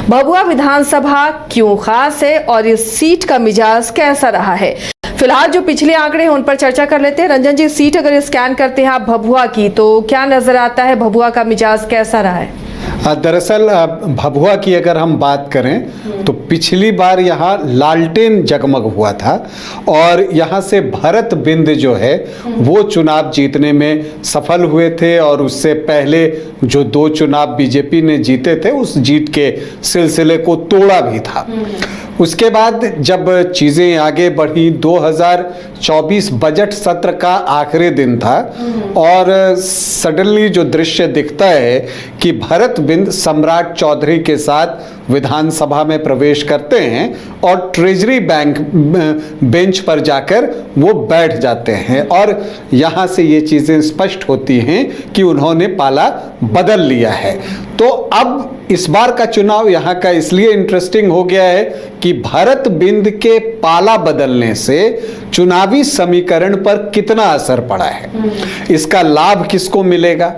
भभुआ विधानसभा क्यों खास है और इस सीट का मिजाज कैसा रहा है? फिलहाल जो पिछले आंकड़े हैं उन पर चर्चा कर लेते हैं। रंजन जी, सीट अगर स्कैन करते हैं आप भभुआ की तो क्या नजर आता है? भभुआ का मिजाज कैसा रहा है? दरअसल भभुआ की अगर हम बात करें तो पिछली बार यहाँ लालटेन जगमग हुआ था और यहाँ से भरत बिंद जो है वो चुनाव जीतने में सफल हुए थे और उससे पहले जो 2 चुनाव बीजेपी ने जीते थे उस जीत के सिलसिले को तोड़ा भी था। उसके बाद जब चीज़ें आगे बढ़ी, 2024 बजट सत्र का आखिरी दिन था और सडनली जो दृश्य दिखता है कि भरत बिंद सम्राट चौधरी के साथ विधानसभा में प्रवेश करते हैं और ट्रेजरी बैंक बेंच पर जाकर वो बैठ जाते हैं और यहाँ से ये चीज़ें स्पष्ट होती हैं कि उन्होंने पाला बदल लिया है। तो अब इस बार का चुनाव यहाँ का इसलिए इंटरेस्टिंग हो गया है कि भरत बिंद के पाला बदलने से चुनावी समीकरण पर कितना असर पड़ा है, इसका लाभ किसको मिलेगा।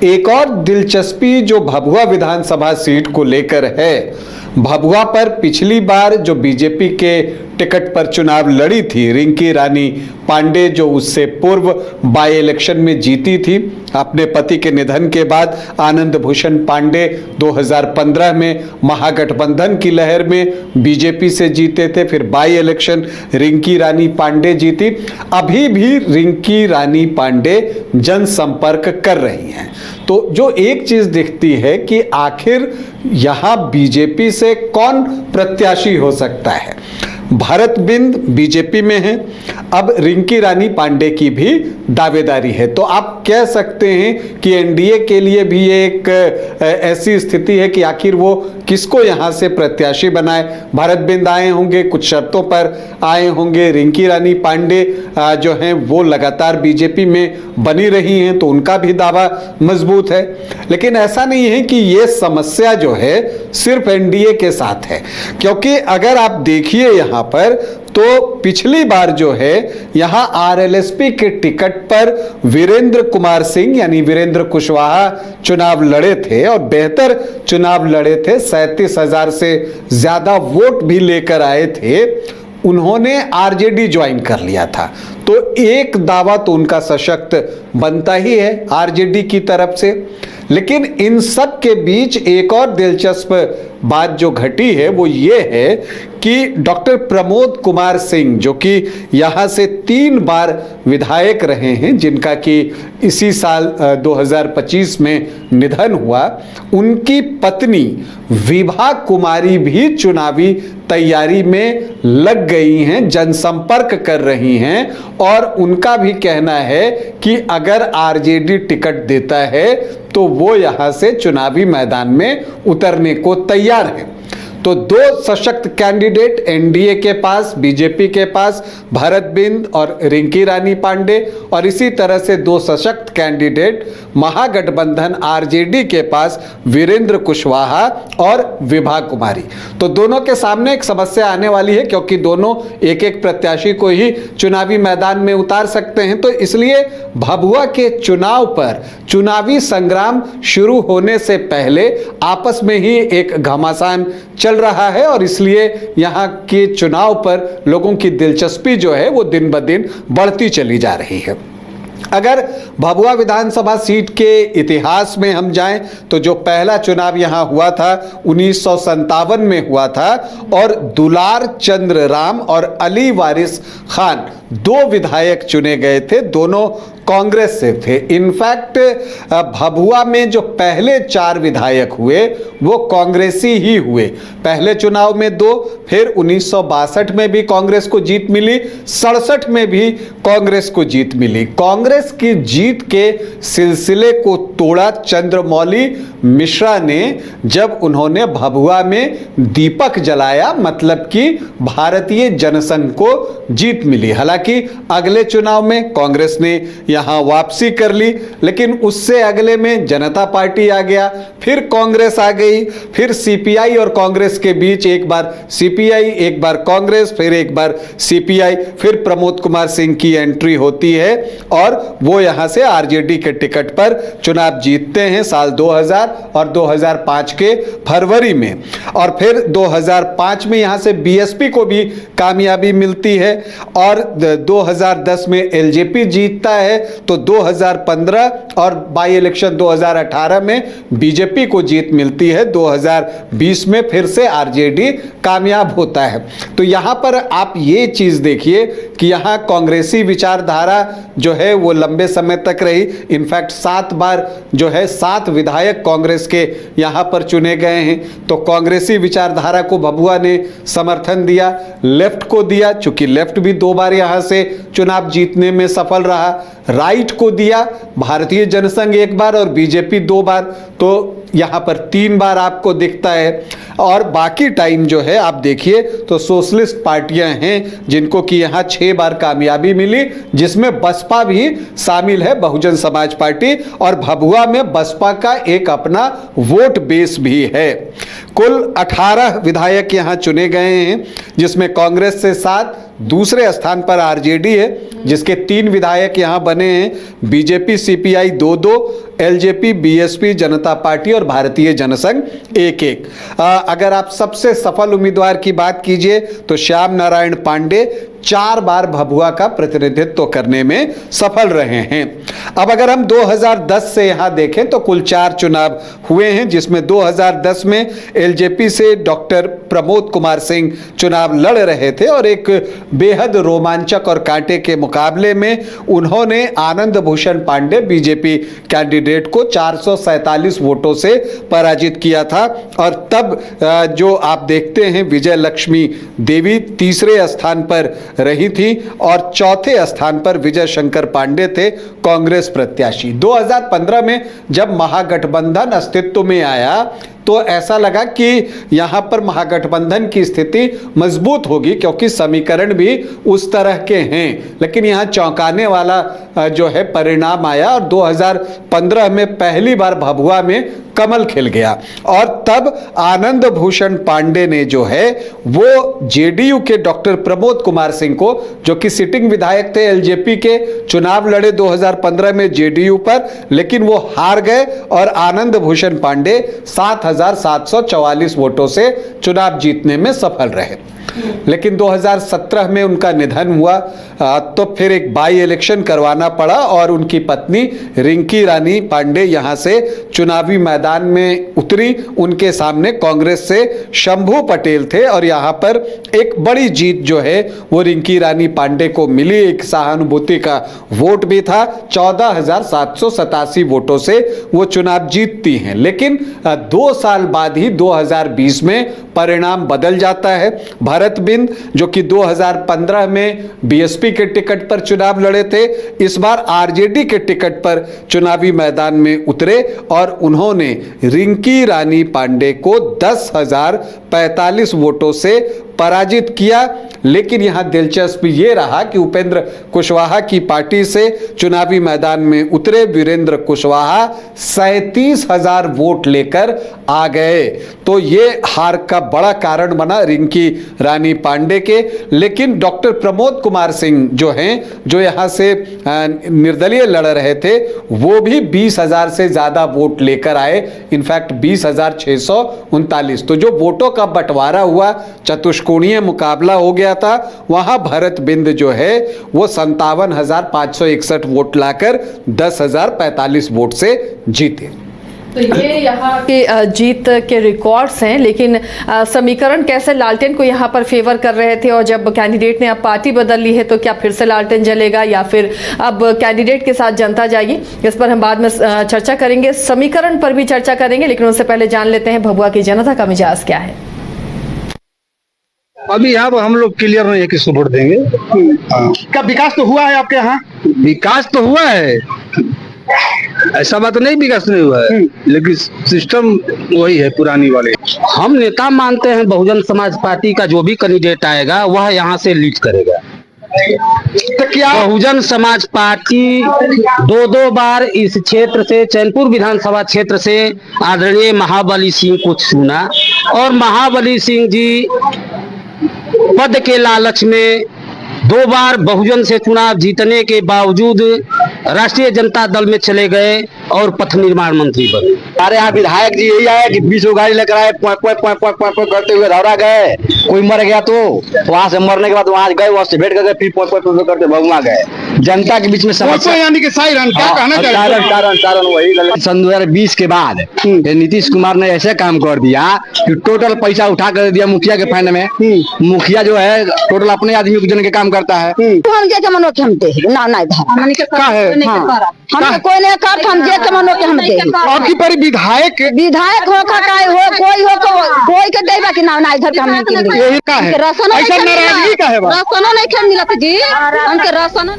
एक और दिलचस्पी जो भभुआ विधानसभा सीट को लेकर है, भभुआ पर पिछली बार जो बीजेपी के टिकट पर चुनाव लड़ी थी रिंकी रानी पांडे, जो उससे पूर्व बाई इलेक्शन में जीती थी, अपने पति के निधन के बाद आनंद भूषण पांडे 2015 में महागठबंधन की लहर में बीजेपी से जीते थे, फिर बाई इलेक्शन रिंकी रानी पांडे जीती। अभी भी रिंकी रानी पांडे जनसंपर्क कर रही हैं। तो जो एक चीज दिखती है कि आखिर यहां बीजेपी से कौन प्रत्याशी हो सकता है। भरत बिंद बीजेपी में है, अब रिंकी रानी पांडे की भी दावेदारी है। तो आप कह सकते हैं कि एनडीए के लिए भी एक ऐसी स्थिति है कि आखिर वो किसको यहां से प्रत्याशी बनाए। भरत बिंद आए होंगे, कुछ शर्तों पर आए होंगे, रिंकी रानी पांडे जो हैं वो लगातार बीजेपी में बनी रही हैं तो उनका भी दावा मजबूत है। लेकिन ऐसा नहीं है कि ये समस्या जो है सिर्फ एनडीए के साथ है, क्योंकि अगर आप देखिए यहाँ पर तो पिछली बार जो है यहाँ आरएलएसपी के टिकट पर वीरेंद्र कुमार सिंह यानी वीरेंद्र कुशवाहा चुनाव लड़े थे और बेहतर चुनाव लड़े थे, 37,000 से ज्यादा वोट भी लेकर आए थे। उन्होंने आरजेडी ज्वाइन कर लिया था, तो एक दावा तो उनका सशक्त बनता ही है आरजेडी की तरफ से। लेकिन इन सब के बीच एक और दिलचस्प बात जो घटी है वो ये है कि डॉक्टर प्रमोद कुमार सिंह, जो कि यहाँ से 3 बार विधायक रहे हैं, जिनका कि इसी साल 2025 में निधन हुआ, उनकी पत्नी विभा कुमारी भी चुनावी तैयारी में लग गई हैं, जनसंपर्क कर रही हैं और उनका भी कहना है कि अगर आरजेडी टिकट देता है तो वो यहाँ से चुनावी मैदान में उतरने को तैयार है। तो 2 सशक्त कैंडिडेट एनडीए के पास, बीजेपी के पास भरत बिंद और रिंकी रानी पांडे, और इसी तरह से 2 सशक्त कैंडिडेट महागठबंधन आरजेडी के पास वीरेंद्र कुशवाहा और विभा कुमारी। तो दोनों के सामने एक समस्या आने वाली है, क्योंकि दोनों एक एक प्रत्याशी को ही चुनावी मैदान में उतार सकते हैं। तो इसलिए भभुआ के चुनाव पर चुनावी संग्राम शुरू होने से पहले आपस में ही एक घमासान चल रहा है और इसलिए यहां के चुनाव पर लोगों की दिलचस्पी जो है वो दिन ब दिन बढ़ती चली जा रही है। अगर भभुआ विधानसभा सीट के इतिहास में हम जाएं तो जो पहला चुनाव यहां हुआ था 1957 में हुआ था और दुलार चंद्र राम और अली वारिस खान 2 विधायक चुने गए थे, दोनों कांग्रेस से थे। इनफैक्ट भभुआ में जो पहले 4 विधायक हुए वो कांग्रेसी ही हुए। पहले चुनाव में 2, फिर 1962 में भी कांग्रेस को जीत मिली, 67 में भी कांग्रेस को जीत मिली। कांग्रेस की जीत के सिलसिले को तोड़ा चंद्रमौली मिश्रा ने जब उन्होंने भभुआ में दीपक जलाया, मतलब कि भारतीय जनसंघ को जीत मिली। हालांकि अगले चुनाव में कांग्रेस ने यहाँ वापसी कर ली, लेकिन उससे अगले में जनता पार्टी आ गया, फिर कांग्रेस आ गई, फिर सीपीआई और कांग्रेस के बीच एक बार सीपीआई, एक बार कांग्रेस, फिर एक बार सीपीआई, फिर प्रमोद कुमार सिंह की एंट्री होती है और वो यहाँ से आरजेडी के टिकट पर चुनाव जीतते हैं साल 2000 और 2005 के फरवरी में। और फिर 2005 में यहाँ से बीएसपी को भी कामयाबी मिलती है और 2010 में एलजेपी जीतता है। तो 2015 और बाई इलेक्शन 2018 में बीजेपी को जीत मिलती है। 2020 में फिर से आरजेडी कामयाब होता है। तो यहाँ पर आप ये चीज देखिए कि यहाँ कांग्रेसी विचारधारा जो है वो लंबे समय तक रही। इनफैक्ट 7 बार जो है 7 विधायक कांग्रेस के यहाँ पर चुने गए हैं। तो कांग्रेसी विचारधारा को भभुआ ने समर्थन दिया, लेफ्ट को दिया, चूंकि लेफ्ट भी 2 बार यहाँ से चुनाव जीतने में सफल रहा, राइट को दिया, भारतीय जनसंघ 1 बार और बीजेपी 2 बार, तो यहाँ पर 3 बार आपको दिखता है। और बाकी टाइम जो है आप देखिए तो सोशलिस्ट पार्टियां हैं जिनको कि यहाँ 6 बार कामयाबी मिली, जिसमें बसपा भी शामिल है, बहुजन समाज पार्टी, और भभुआ में बसपा का एक अपना वोट बेस भी है। कुल 18 विधायक यहाँ चुने गए हैं, जिसमें कांग्रेस से 7, दूसरे स्थान पर आरजेडी है जिसके 3 विधायक यहाँ बने हैं, बीजेपी सीपीआई 2-2, एलजेपी बीएसपी जनता पार्टी और भारतीय जनसंघ 1-1। अगर आप सबसे सफल उम्मीदवार की बात कीजिए तो श्याम नारायण पांडे 4 बार भभुआ का प्रतिनिधित्व करने में सफल रहे हैं। अब अगर हम 2010 से यहां देखें तो कुल 4 चुनाव हुए हैं, जिसमें 2010 में एलजेपी से डॉक्टर प्रमोद कुमार सिंह चुनाव लड़ रहे थे और एक बेहद रोमांचक और कांटे के मुकाबले में उन्होंने आनंद भूषण पांडे बीजेपी कैंडिडेट को 447 वोटों से पराजित किया था। और तब जो आप देखते हैं विजय लक्ष्मी देवी तीसरे स्थान पर रही थी और चौथे स्थान पर विजय शंकर पांडे थे कांग्रेस प्रत्याशी। 2015 में जब महागठबंधन अस्तित्व में आया तो ऐसा लगा कि यहाँ पर महागठबंधन की स्थिति मजबूत होगी, क्योंकि समीकरण भी उस तरह के हैं। लेकिन यहाँ चौंकाने वाला जो है परिणाम आया और 2015 में पहली बार भभुआ में कमल खिल गया और तब आनंद भूषण पांडे ने जो है वो जेडीयू के डॉक्टर प्रमोद कुमार सिंह को, जो कि सिटिंग विधायक थे एलजेपी के, चुनाव लड़े 2015 में जेडीयू पर, लेकिन वो हार गए और आनंद भूषण पांडे 7,744 वोटों से चुनाव जीतने में सफल रहे। लेकिन 2017 में उनका निधन हुआ तो फिर एक बाई इलेक्शन करवाना पड़ा और उनकी पत्नी रिंकी रानी पांडे यहां से चुनावी मैदान में उतरी। उनके सामने कांग्रेस से शंभू पटेल थे और यहां पर एक बड़ी जीत जो है वो रिंकी रानी पांडे को मिली। एक सहानुभूति का वोट भी था, 14,787 वोटों से वो चुनाव जीतती हैं। लेकिन 2 साल बाद ही 2020 में परिणाम बदल जाता है। भरत बिंद जो कि 2015 में बीएसपी के टिकट पर चुनाव लड़े थे, इस बार आरजेडी के टिकट पर चुनावी मैदान में उतरे और उन्होंने रिंकी रानी पांडे को 10,045 वोटों से पराजित किया। लेकिन यहां दिलचस्प ये रहा कि उपेंद्र कुशवाहा की पार्टी से चुनावी मैदान में उतरे वीरेंद्र कुशवाहा 37,000 वोट लेकर आ गए। तो ये हार का बड़ा कारण बना रिंकी रानी पांडे के। लेकिन डॉक्टर प्रमोद कुमार सिंह जो हैं, जो यहां से निर्दलीय लड़ रहे थे, वो भी 20,000 से ज्यादा वोट लेकर आए, इनफैक्ट 20,639। तो जो वोटों का बंटवारा हुआ, चतुष्कोणीय मुकाबला हो गया था, वहां भरत बिंद जो है वो 57,561 वोट लाकर 10,045 वोट से जीते। तो ये यहाँ के जीत के रिकॉर्ड्स हैं। लेकिन समीकरण कैसे लालटेन को यहाँ पर फेवर कर रहे थे और जब कैंडिडेट ने अब पार्टी बदल ली है तो क्या फिर से लालटेन जलेगा या फिर अब कैंडिडेट के साथ जनता जाएगी, इस पर हम बाद में चर्चा करेंगे। समीकरण पर भी चर्चा करेंगे, लेकिन उससे पहले जान लेते हैं भभुआ की जनता का मिजाज क्या है। अभी यहाँ पर हम लोग क्लियर नहीं है किसको वोट देंगे। क्या विकास तो हुआ है आपके यहाँ? विकास तो हुआ है, ऐसा बात नहीं विकास नहीं हुआ है, लेकिन सिस्टम वही है पुरानी वाले। हम नेता मानते हैं बहुजन समाज पार्टी का जो भी कैंडिडेट आएगा वह यहाँ से लीड करेगा। तो क्या बहुजन समाज पार्टी दो बार इस क्षेत्र से, चैनपुर विधानसभा क्षेत्र से आदरणीय महाबली सिंह को चुना और महाबली सिंह जी पद के लालच में 2 बार बहुजन से चुनाव जीतने के बावजूद राष्ट्रीय जनता दल में चले गए और पथ निर्माण मंत्री बने। हमारे यहाँ विधायक जी यही आए कि 20 गाड़ी लेकर आए, करते हुए दौड़ा गए। कोई मर गया तो वहां से मरने के बाद वहां गए, वहां से भेंट करके फिर करते भगवा गए। जनता के बीच में समस्या, यानी कि साइरन क्या कहना चाहिए? कारण वही सन 2020 के बाद नीतीश कुमार ने ऐसे काम कर दिया कि टोटल पैसा उठा कर दिया मुखिया के फंड में। मुखिया जो है टोटल अपने आदमी के जन के काम करता है। हम जे के मनो के हम दे ना ना का है हम कोई नहीं कर, हम जे के मनो के हम दे। आपकी परी विधायक हो का हो कोई के देबा कि ना ना इधर के हम नहीं के यही का है, ऐसा नाराजगी का है बा? राशन नहीं खेल मिलत जी, हमके राशन।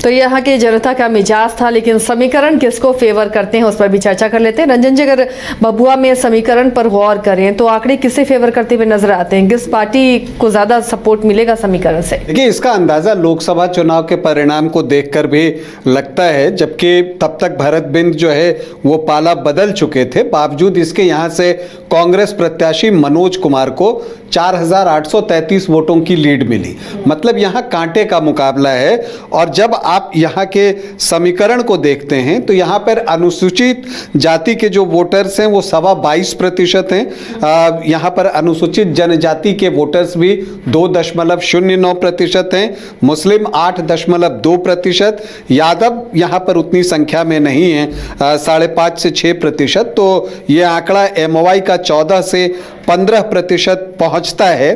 तो यहाँ की जनता का मिजाज था, लेकिन समीकरण किसको फेवर करते हैं उस पर भी चर्चा कर लेते हैं। रंजन जी, अगर भभुआ में समीकरण पर गौर करें तो आंकड़े किसे फेवर करते हुए नजर आते हैं? किस पार्टी को ज्यादा सपोर्ट मिलेगा समीकरण से? देखिए, इसका अंदाजा लोकसभा चुनाव के परिणाम को देखकर भी लगता है, जबकि तब तक भरत बिंद जो है वो पाला बदल चुके थे। बावजूद इसके यहाँ से कांग्रेस प्रत्याशी मनोज कुमार को 4,833 वोटों की लीड मिली। मतलब यहाँ कांटे का मुकाबला है। और जब आप यहाँ के समीकरण को देखते हैं तो यहाँ पर अनुसूचित जाति के जो वोटर्स हैं वो 22.25% हैं। यहाँ पर अनुसूचित जनजाति के वोटर्स भी 2.09% हैं। मुस्लिम 8.2%। यादव यहाँ पर उतनी संख्या में नहीं है, 5.5 से 6%। तो ये आंकड़ा एमओवाई का 14 से 15% पहुंचता है।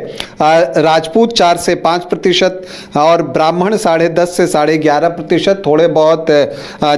राजपूत 4 से 5% और ब्राह्मण 10.5 से 11.5%। थोड़े बहुत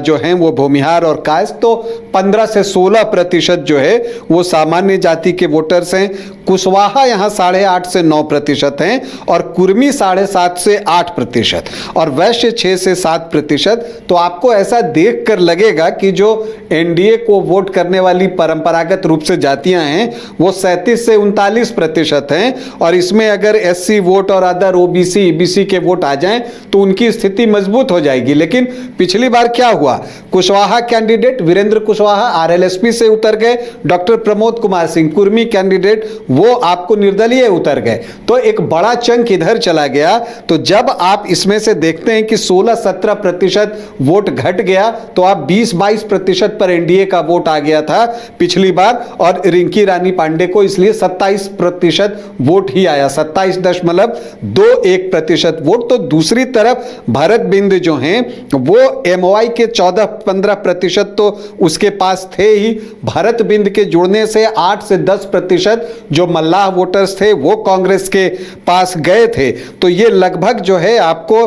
जो हैं वो भूमिहार और कायस्थ। तो 15 से 16% जो है वो सामान्य जाति के वोटर्स हैं। कुशवाहा यहाँ 8.5 से 9% हैं और कुर्मी 7.5 से 8% और वैश्य 6 से 7%। तो आपको ऐसा देख कर लगेगा कि जो एनडीए को वोट करने वाली परंपरागत रूप से जातियां हैं वो 37 से 39% हैं। और इसमें अगर एससी वोट और अदर ओबीसी ईबीसी के वोट आ जाएं तो उनकी स्थिति मजबूत हो जाएगी। लेकिन पिछली बार क्या हुआ, कुशवाहा कैंडिडेट वीरेंद्र कुशवाहा आरएलएसपी से उतर गए, डॉक्टर प्रमोद कुमार सिंह कुर्मी कैंडिडेट वो आपको निर्दलीय उतर गए। तो एक बड़ा चंक इधर चला गया। तो जब आप इसमें से देखते हैं कि 16-17% वोट घट गया तो आप 20-22% पर एनडीए का वोट आ गया था पिछली बार। और रिंकी रानी पांडे को इसलिए 27% वोट ही आया, 27.21% वोट। तो दूसरी तरफ भरत बिंद जो हैं वो एमओआई के 14-15% तो उसके पास थे ही। भरत बिंद के जुड़ने से 8 से 10% जो मल्लाह वोटर्स थे वो कांग्रेस के पास गए थे। तो ये लगभग जो है आपको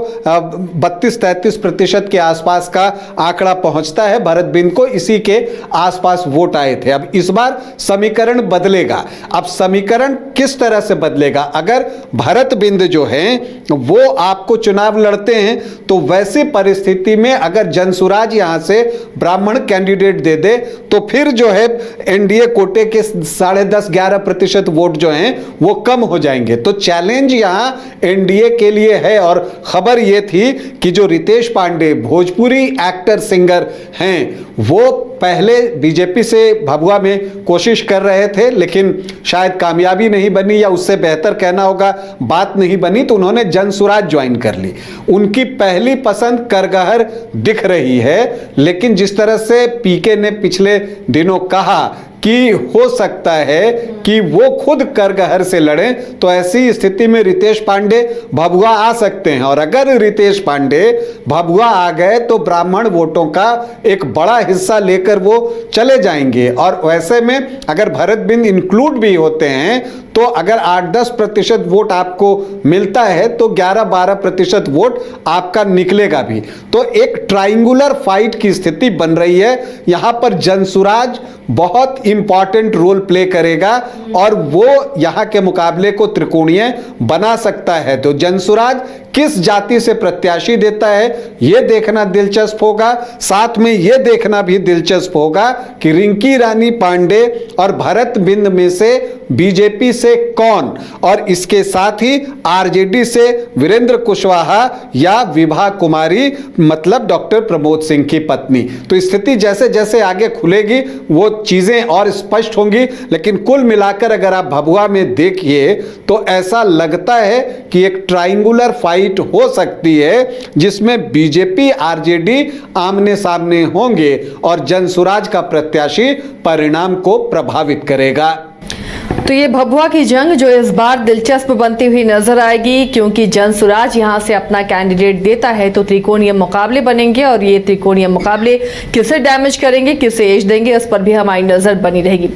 32-33% के आसपास का आंकड़ा पहुंचता है। भरत बिंद को इसी के आसपास वोट आए थे। अब इस बार समीकरण बदलेगा। अब समीकरण किस तरह से बदलेगा? अगर भरत बिंद जो हैं वो आपको चुनाव लड़ते हैं तो वैसी परिस्थिति में अगर जनसुराज यहां से ब्राह्मण कैंडिडेट दे दे तो फिर जो है एनडीए कोटे के 10.5-11% वोट जो हैं वो कम हो जाएंगे। तो चैलेंज यहां एनडीए के लिए है। और खबर ये थी कि जो रितेश पांडे भोजपुरी एक्टर सिंगर हैं वो पहले बीजेपी से भभुआ में कोशिश कर रहे थे, लेकिन शायद कामयाबी नहीं बनी या उससे बेहतर कहना होगा बात नहीं बनी, तो उन्होंने जनसुराज ज्वाइन कर ली। उनकी पहली पसंद करगहर दिख रही है। लेकिन जिस तरह से पीके ने पिछले दिनों कहा कि हो सकता है कि वो खुद करगहर से लड़ें, तो ऐसी स्थिति में रितेश पांडे भभुआ आ सकते हैं। और अगर रितेश पांडे भभुआ आ गए तो ब्राह्मण वोटों का एक बड़ा हिस्सा लेकर वो चले जाएंगे। और वैसे में अगर भरत बिंद इंक्लूड भी होते हैं तो अगर 8-10% वोट आपको मिलता है तो 11-12% वोट आपका निकलेगा भी। तो एक ट्रायंगुलर फाइट की स्थिति बन रही है। यहां पर जनसुराज बहुत इंपॉर्टेंट रोल प्ले करेगा और वो यहां के मुकाबले को त्रिकोणीय बना सकता है। तो जनसुराज किस जाति से प्रत्याशी देता है ये देखना दिलचस्प होगा। साथ में ये देखना भी दिलचस्प होगा कि रिंकी रानी पांडे और भरत बिंद में से बीजेपी से कौन, और इसके साथ ही आरजेडी से वीरेंद्र कुशवाहा या विभा कुमारी मतलब डॉक्टर प्रमोद सिंह की पत्नी। तो स्थिति जैसे जैसे आगे खुलेगी वो चीजें और स्पष्ट होंगी, लेकिन कुल मिलाकर अगर आप भभुआ में देखिए तो ऐसा लगता है कि एक ट्रायंगुलर फाइट हो सकती है जिसमें बीजेपी आरजेडी आमने सामने होंगे और जनसुराज का प्रत्याशी परिणाम को प्रभावित करेगा। तो ये भभुआ की जंग जो इस बार दिलचस्प बनती हुई नजर आएगी, क्योंकि जनसुराज यहां से अपना कैंडिडेट देता है तो त्रिकोणीय मुकाबले बनेंगे और ये त्रिकोणीय मुकाबले किसे डैमेज करेंगे, किसे एज देंगे, इस पर भी हमारी नजर बनी रहेगी।